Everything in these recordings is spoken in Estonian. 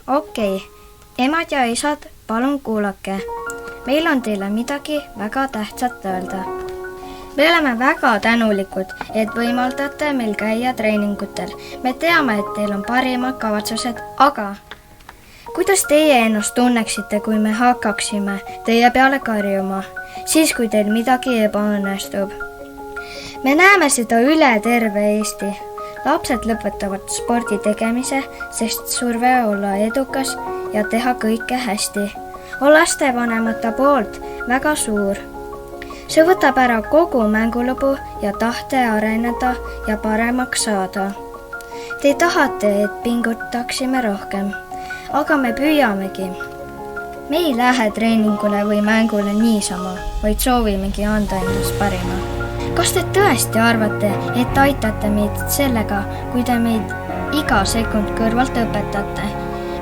Okei. Emad ja isad, palun kuulake. Meil on teile midagi väga tähtsat öelda. Me oleme väga tänulikud, et võimaldate meil käia treeningutel. Me teame, et teil on parimad kavatsused, aga kuidas teie ennast tunneksite, kui me hakkaksime teie peale karjuma, siis kui teil midagi ebaõnnestub? Me näeme seda üle terve Eesti. Lapsed lõpetavad spordi tegemise, sest surve olla edukas ja teha kõike hästi on lastevanemate poolt väga suur. See võtab ära kogu mängulubu ja tahte areneda ja paremaks saada. Te tahate, et pingutaksime rohkem, aga me püüamegi. Me ei lähe treeningule või mängule niisama, vaid soovimegi anda endast parima. Kas te tõesti arvate, et aitate meid sellega, kui te meid iga sekund kõrvalt õpetate?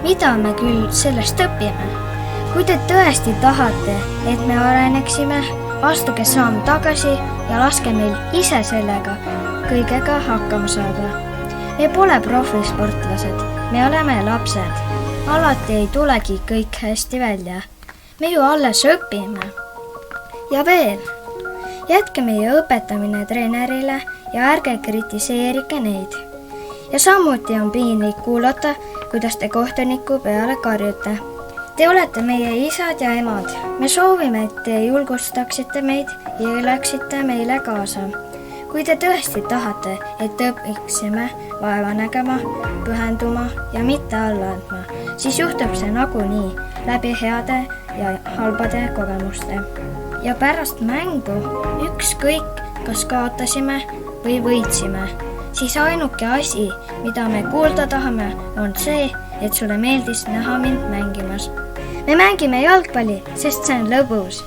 Mida me küll sellest õpime? Kui te tõesti tahate, et me areneksime, astuge samm tagasi ja laske meil ise sellega kõigega hakkama saada. Me pole profisportlased, me oleme lapsed. Alati ei tulegi kõik hästi välja. Me ju alles õpime. Ja veel, jätke meie õpetamine treenerile ja ärge kritiseerike neid. Ja samuti on piinlik kuulata, kuidas te kohtuniku peale karjute. Te olete meie isad ja emad. Me soovime, et te julgustaksite meid ja elaksite meile kaasa. Kui te tõesti tahate, et õpiksime vaeva nägema, pühenduma ja mitte alla andma, siis juhtub see nagunii läbi heade ja halbade kogemuste. Ja pärast mängu ükskõik, kas kaotasime või võitsime, siis ainuke asi, mida me kuulda tahame, on see, et sulle meeldis näha mind mängimas. Me mängime jalgpalli, sest see on lõbus.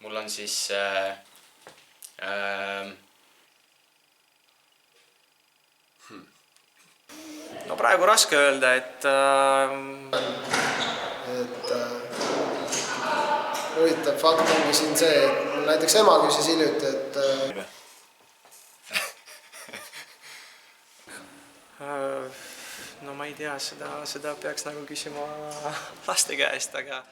Mul on siis no praegu raske öelda, et huvitav fakt ongi siin see, et näiteks ema küsis hiljuti, et no ma ei tea, seda peaks nagu küsima laste käest, aga